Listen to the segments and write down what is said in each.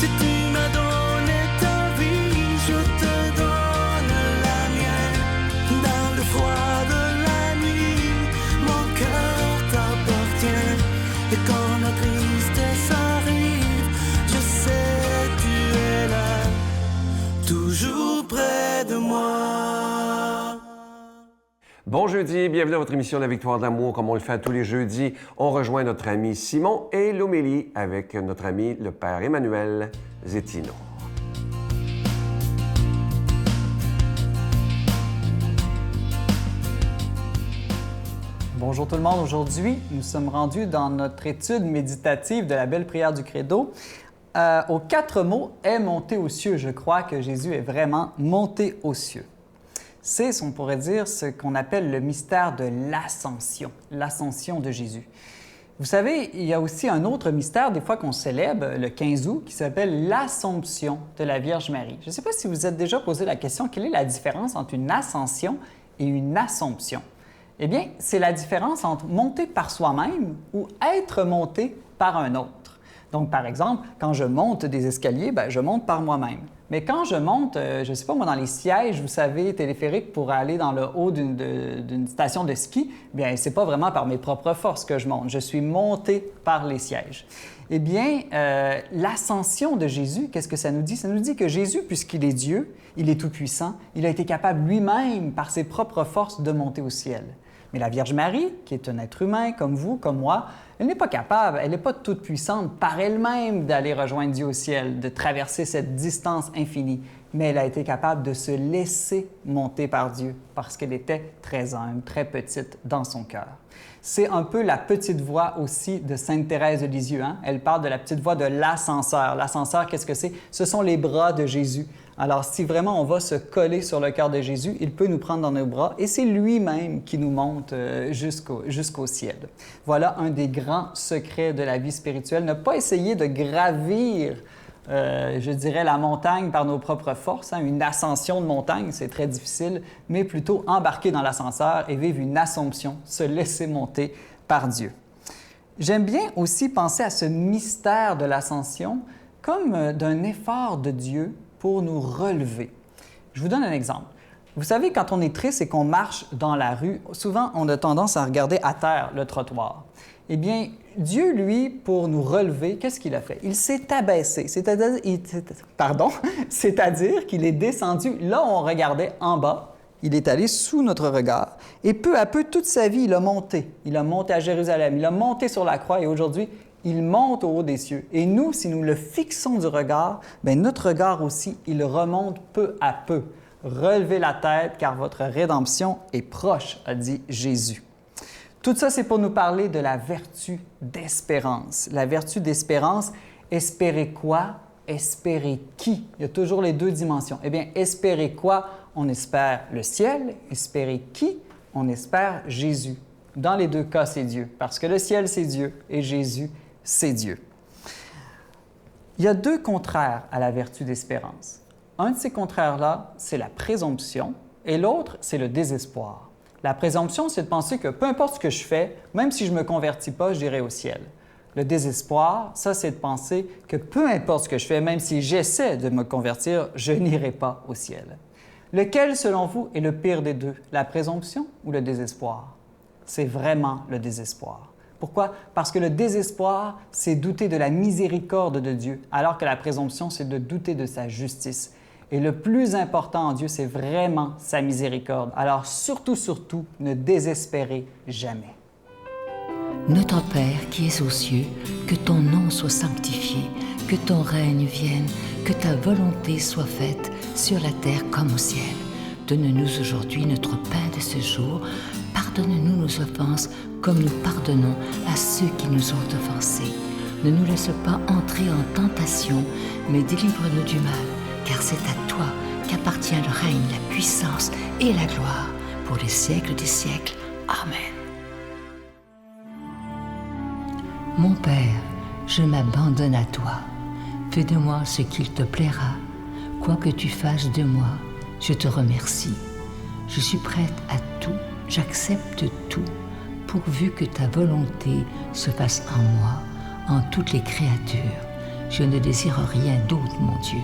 Si tu m'as donné ta vie, je te donne la mienne. Dans le froid de la nuit, mon cœur t'appartient. Et quand la tristesse arrive, je sais tu es là, toujours près de moi. Bon jeudi, bienvenue à votre émission La Victoire d'amour. Comme on le fait tous les jeudis, on rejoint notre ami Simon et l'homélie avec notre ami le Père Emmanuel Zettino. Bonjour tout le monde. Aujourd'hui, nous sommes rendus dans notre étude méditative de la belle prière du Credo. Aux 4 mots « est monté aux cieux ». Je crois que Jésus est vraiment monté aux cieux. C'est, on pourrait dire, ce qu'on appelle le mystère de l'ascension de Jésus. Vous savez, il y a aussi un autre mystère, des fois qu'on célèbre le 15 août, qui s'appelle l'Assomption de la Vierge Marie. Je ne sais pas si vous vous êtes déjà posé la question, quelle est la différence entre une ascension et une assomption? Eh bien, c'est la différence entre monter par soi-même ou être monté par un autre. Donc, par exemple, quand je monte des escaliers, je monte par moi-même. Mais quand je monte, je ne sais pas moi, dans les sièges, vous savez, téléphériques pour aller dans le haut d'une station de ski, bien, ce n'est pas vraiment par mes propres forces que je monte. Je suis monté par les sièges. Eh bien, l'ascension de Jésus, qu'est-ce que ça nous dit? Ça nous dit que Jésus, puisqu'il est Dieu, il est tout-puissant, il a été capable lui-même, par ses propres forces, de monter au ciel. Mais la Vierge Marie, qui est un être humain comme vous, comme moi, elle n'est pas capable, elle n'est pas toute puissante par elle-même d'aller rejoindre Dieu au ciel, de traverser cette distance infinie. Mais elle a été capable de se laisser monter par Dieu parce qu'elle était très humble, très petite dans son cœur. C'est un peu la petite voix aussi de Sainte Thérèse de Lisieux. Elle parle de la petite voix de l'ascenseur. L'ascenseur, qu'est-ce que c'est? Ce sont les bras de Jésus. Alors, si vraiment on va se coller sur le cœur de Jésus, il peut nous prendre dans nos bras et c'est lui-même qui nous monte jusqu'au ciel. Voilà un des grands secrets de la vie spirituelle. Ne pas essayer de gravir, je dirais, la montagne par nos propres forces. Une ascension de montagne, c'est très difficile, mais plutôt embarquer dans l'ascenseur et vivre une assomption, se laisser monter par Dieu. J'aime bien aussi penser à ce mystère de l'ascension comme d'un effort de Dieu pour nous relever. Je vous donne un exemple. Vous savez, quand on est triste et qu'on marche dans la rue, souvent on a tendance à regarder à terre le trottoir. Eh bien, Dieu, lui, pour nous relever, qu'est-ce qu'il a fait? Il s'est abaissé, c'est-à-dire qu'il est descendu là où on regardait en bas. Il est allé sous notre regard et peu à peu, toute sa vie, il a monté. Il a monté à Jérusalem, il a monté sur la croix et aujourd'hui, il monte au haut des cieux. Et nous, si nous le fixons du regard, notre regard aussi, il remonte peu à peu. Relevez la tête, car votre rédemption est proche, a dit Jésus. Tout ça, c'est pour nous parler de la vertu d'espérance. La vertu d'espérance, espérer quoi? Espérer qui? Il y a toujours les deux dimensions. Eh bien, espérer quoi? On espère le ciel. Espérer qui? On espère Jésus. Dans les deux cas, c'est Dieu, parce que le ciel, c'est Dieu, et Jésus, c'est Dieu. Il y a deux contraires à la vertu d'espérance. Un de ces contraires-là, c'est la présomption, et l'autre, c'est le désespoir. La présomption, c'est de penser que peu importe ce que je fais, même si je ne me convertis pas, j'irai au ciel. Le désespoir, ça, c'est de penser que peu importe ce que je fais, même si j'essaie de me convertir, je n'irai pas au ciel. Lequel, selon vous, est le pire des deux, la présomption ou le désespoir? C'est vraiment le désespoir. Pourquoi? Parce que le désespoir, c'est douter de la miséricorde de Dieu, alors que la présomption, c'est de douter de sa justice. Et le plus important en Dieu, c'est vraiment sa miséricorde. Alors surtout, ne désespérez jamais. Notre Père qui es aux cieux, que ton nom soit sanctifié, que ton règne vienne, que ta volonté soit faite sur la terre comme au ciel. Donne-nous aujourd'hui notre pain de ce jour. Pardonne-nous nos offenses comme nous pardonnons à ceux qui nous ont offensés. Ne nous laisse pas entrer en tentation, mais délivre-nous du mal, car c'est à toi qu'appartient le règne, la puissance et la gloire pour les siècles des siècles. Amen. Mon Père, je m'abandonne à toi. Fais de moi ce qu'il te plaira. Quoi que tu fasses de moi, je te remercie. Je suis prête à tout, j'accepte tout, pourvu que ta volonté se fasse en moi, en toutes les créatures. Je ne désire rien d'autre, mon Dieu.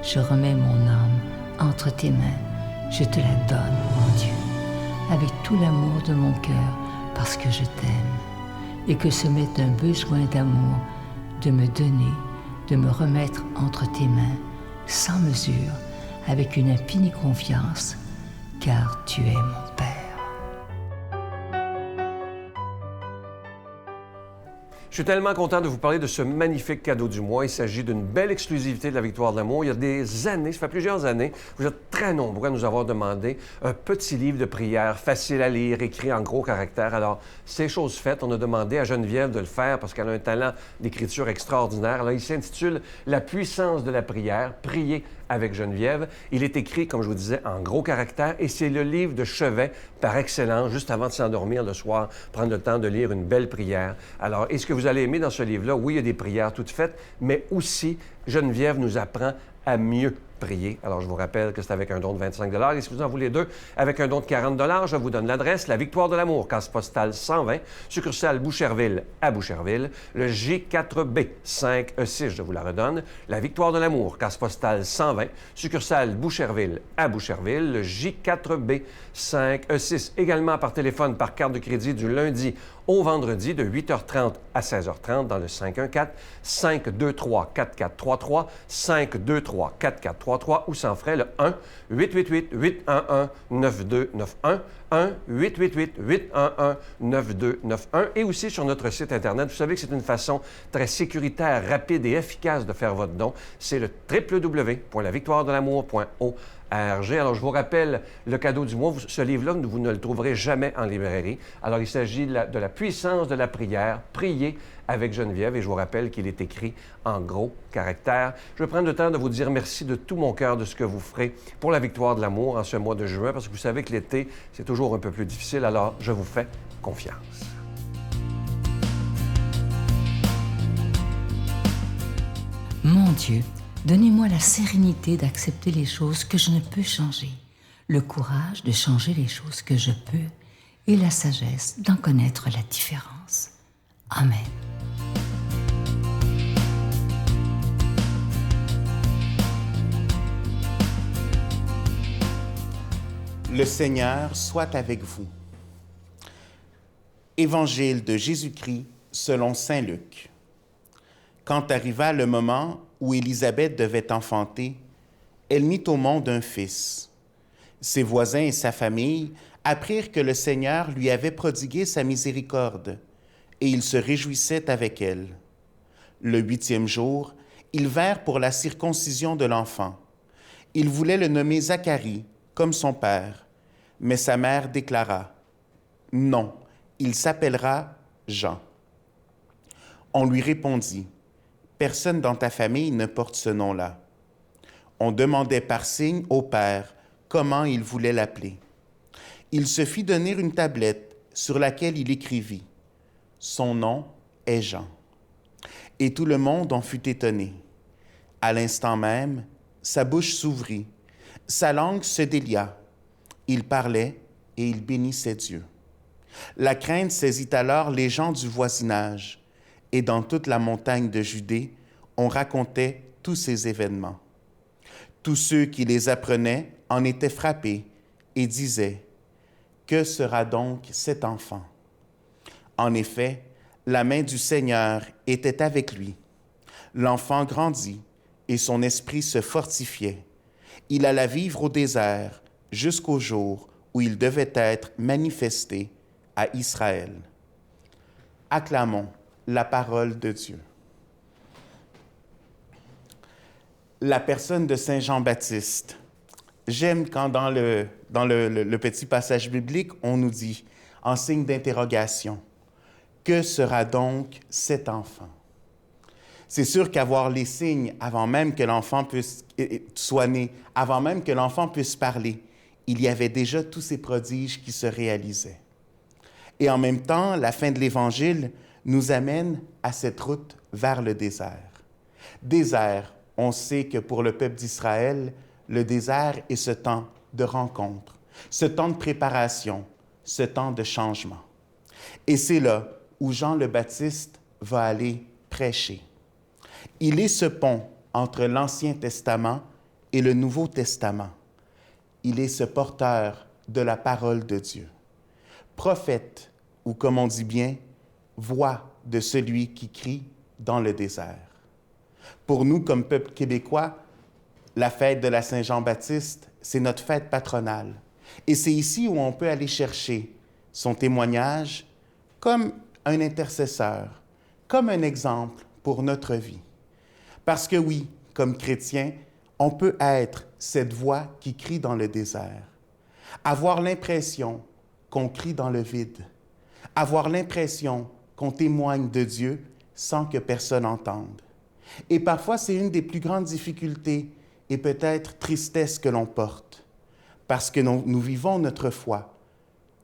Je remets mon âme entre tes mains. Je te la donne, mon Dieu, avec tout l'amour de mon cœur, parce que je t'aime, et que ce m'est un besoin d'amour de me donner, de me remettre entre tes mains, sans mesure, avec une infinie confiance, car tu es mon Père. Je suis tellement content de vous parler de ce magnifique cadeau du mois. Il s'agit d'une belle exclusivité de la Victoire de l'amour. Il y a des années, ça fait plusieurs années, vous êtes très nombreux à nous avoir demandé un petit livre de prière facile à lire, écrit en gros caractères. Alors, c'est chose faite. On a demandé à Geneviève de le faire parce qu'elle a un talent d'écriture extraordinaire. Alors, il s'intitule « La puissance de la prière, prier avec Geneviève ». Il est écrit, comme je vous disais, en gros caractères et c'est le livre de chevet par excellence, juste avant de s'endormir le soir, prendre le temps de lire une belle prière. Alors, est-ce que vous allez aimer dans ce livre-là? Oui, il y a des prières toutes faites, mais aussi, Geneviève nous apprend à mieux prier. Alors, je vous rappelle que c'est avec un don de 25 $. Et si vous en voulez deux, avec un don de 40 $, je vous donne l'adresse, la Victoire de l'amour, case postale 120, succursale Boucherville à Boucherville, le J4B 5E6, je vous la redonne, la Victoire de l'amour, case postale 120, succursale Boucherville à Boucherville, le J4B 5E6. Également par téléphone, par carte de crédit du lundi au vendredi de 8h30 à 16h30 dans le 514-523-4433, 523-4433 ou sans frais le 1-888-811-9291, 1-888-811-9291 et aussi sur notre site Internet. Vous savez que c'est une façon très sécuritaire, rapide et efficace de faire votre don. C'est le www.lavictoiredelamour.org. Alors, je vous rappelle le cadeau du mois. Ce livre-là, vous ne le trouverez jamais en librairie. Alors, il s'agit de la puissance de la prière, prier avec Geneviève. Et je vous rappelle qu'il est écrit en gros caractères. Je vais prendre le temps de vous dire merci de tout mon cœur de ce que vous ferez pour la Victoire de l'amour en ce mois de juin, parce que vous savez que l'été, c'est toujours un peu plus difficile. Alors, je vous fais confiance. Mon Dieu, donnez-moi la sérénité d'accepter les choses que je ne peux changer, le courage de changer les choses que je peux et la sagesse d'en connaître la différence. Amen. Le Seigneur soit avec vous. Évangile de Jésus-Christ selon saint Luc. Quand arriva le moment où Élisabeth devait enfanter, elle mit au monde un fils. Ses voisins et sa famille apprirent que le Seigneur lui avait prodigué sa miséricorde, et ils se réjouissaient avec elle. Le 8e jour, ils vinrent pour la circoncision de l'enfant. Ils voulaient le nommer Zacharie, comme son père, mais sa mère déclara « Non, il s'appellera Jean. » On lui répondit « Personne dans ta famille ne porte ce nom-là. » On demandait par signe au père comment il voulait l'appeler. Il se fit donner une tablette sur laquelle il écrivit « Son nom est Jean. » Et tout le monde en fut étonné. À l'instant même, sa bouche s'ouvrit, sa langue se délia. Il parlait et il bénissait Dieu. La crainte saisit alors les gens du voisinage, et dans toute la montagne de Judée, on racontait tous ces événements. Tous ceux qui les apprenaient en étaient frappés et disaient « Que sera donc cet enfant? » En effet, la main du Seigneur était avec lui. L'enfant grandit et son esprit se fortifiait. Il alla vivre au désert jusqu'au jour où il devait être manifesté à Israël. Acclamons la parole de Dieu. La personne de Saint Jean-Baptiste. J'aime quand dans le petit passage biblique, on nous dit, en signe d'interrogation, « Que sera donc cet enfant? » C'est sûr qu'avoir les signes avant même que l'enfant soit né, avant même que l'enfant puisse parler, il y avait déjà tous ces prodiges qui se réalisaient. Et en même temps, la fin de l'Évangile nous amène à cette route vers le désert. Désert, on sait que pour le peuple d'Israël, le désert est ce temps de rencontre, ce temps de préparation, ce temps de changement. Et c'est là où Jean le Baptiste va aller prêcher. Il est ce pont entre l'Ancien Testament et le Nouveau Testament. Il est ce porteur de la parole de Dieu. Prophète, ou comme on dit bien, voix de celui qui crie dans le désert. Pour nous, comme peuple québécois, la fête de la Saint-Jean-Baptiste, c'est notre fête patronale. Et c'est ici où on peut aller chercher son témoignage comme un intercesseur, comme un exemple pour notre vie. Parce que oui, comme chrétien, on peut être cette voix qui crie dans le désert, avoir l'impression qu'on crie dans le vide, avoir l'impression qu'on témoigne de Dieu sans que personne entende. Et parfois, c'est une des plus grandes difficultés et peut-être tristesse que l'on porte, parce que nous vivons notre foi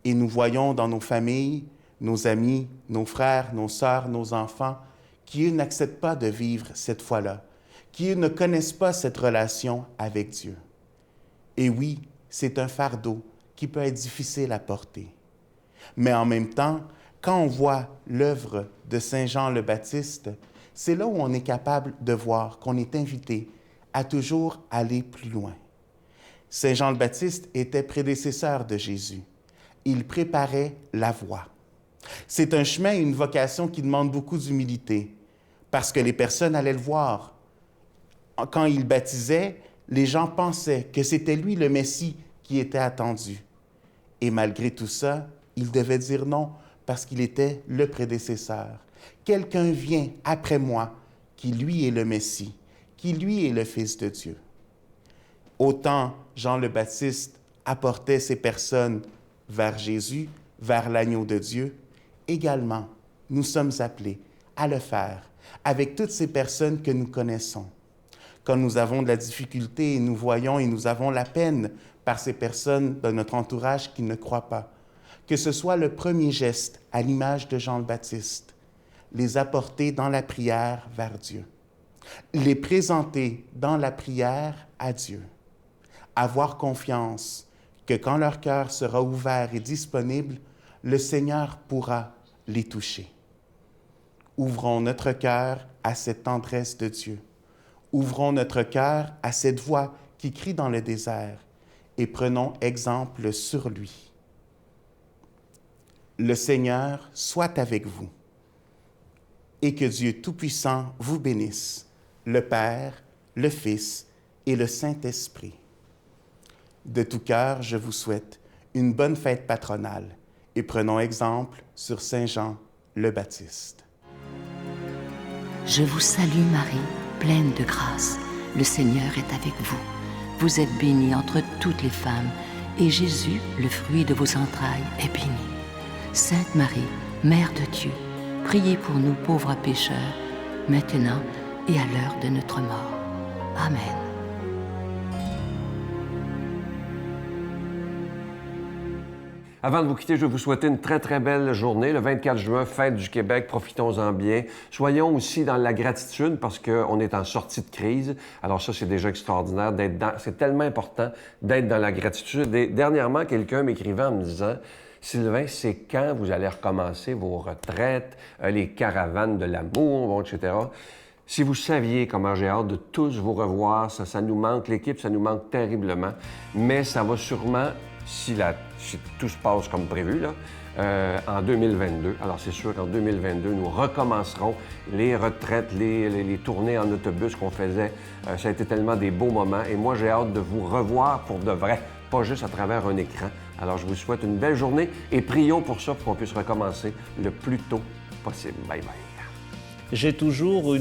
et nous voyons dans nos familles, nos amis, nos frères, nos sœurs, nos enfants, qui, eux, n'acceptent pas de vivre cette foi-là, qui, eux, ne connaissent pas cette relation avec Dieu. Et oui, c'est un fardeau qui peut être difficile à porter. Mais en même temps, quand on voit l'œuvre de Saint Jean le Baptiste, c'est là où on est capable de voir qu'on est invité à toujours aller plus loin. Saint Jean le Baptiste était prédécesseur de Jésus. Il préparait la voie. C'est un chemin et une vocation qui demande beaucoup d'humilité, parce que les personnes allaient le voir. Quand il baptisait, les gens pensaient que c'était lui le Messie qui était attendu. Et malgré tout ça, il devait dire non, parce qu'il était le prédécesseur. Quelqu'un vient après moi, qui lui est le Messie, qui lui est le Fils de Dieu. Autant Jean le Baptiste apportait ces personnes vers Jésus, vers l'agneau de Dieu, également, nous sommes appelés à le faire avec toutes ces personnes que nous connaissons. Quand nous avons de la difficulté et nous voyons et nous avons la peine par ces personnes de notre entourage qui ne croient pas, que ce soit le premier geste à l'image de Jean le Baptiste, les apporter dans la prière vers Dieu, les présenter dans la prière à Dieu, avoir confiance que quand leur cœur sera ouvert et disponible, le Seigneur pourra les toucher. Ouvrons notre cœur à cette tendresse de Dieu. Ouvrons notre cœur à cette voix qui crie dans le désert et prenons exemple sur lui. Le Seigneur soit avec vous et que Dieu Tout-Puissant vous bénisse, le Père, le Fils et le Saint-Esprit. De tout cœur, je vous souhaite une bonne fête patronale et prenons exemple sur Saint Jean le Baptiste. Je vous salue Marie, pleine de grâce. Le Seigneur est avec vous. Vous êtes bénie entre toutes les femmes, et Jésus, le fruit de vos entrailles, est béni. Sainte Marie, Mère de Dieu, priez pour nous pauvres pécheurs, maintenant et à l'heure de notre mort. Amen. Avant de vous quitter, je vais vous souhaiter une très, très belle journée. Le 24 juin, fête du Québec, profitons-en bien. Soyons aussi dans la gratitude parce qu'on est en sortie de crise. Alors ça, c'est déjà extraordinaire d'être dans... C'est tellement important d'être dans la gratitude. Et dernièrement, quelqu'un m'écrivait en me disant « Sylvain, c'est quand vous allez recommencer vos retraites, les caravanes de l'amour, etc. » Si vous saviez comment j'ai hâte de tous vous revoir, ça nous manque, l'équipe, ça nous manque terriblement. Mais ça va sûrement... Si tout se passe comme prévu, là, en 2022. Alors, c'est sûr qu'en 2022, nous recommencerons les retraites, les tournées en autobus qu'on faisait. Ça a été tellement des beaux moments. Et moi, j'ai hâte de vous revoir pour de vrai, pas juste à travers un écran. Alors, je vous souhaite une belle journée et prions pour ça, pour qu'on puisse recommencer le plus tôt possible. Bye bye. J'ai toujours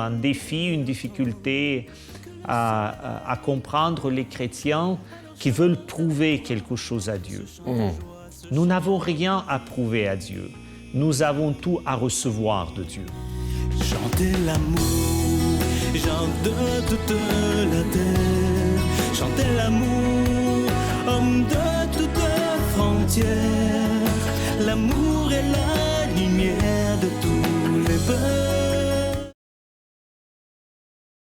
un défi, une difficulté à comprendre les chrétiens qui veulent prouver quelque chose à Dieu. Nous n'avons rien à prouver à Dieu. Nous avons tout à recevoir de Dieu. Chantez l'amour, gens de toute la terre. Chantez l'amour, hommes de toutes frontières. L'amour est la lumière de tous les peuples.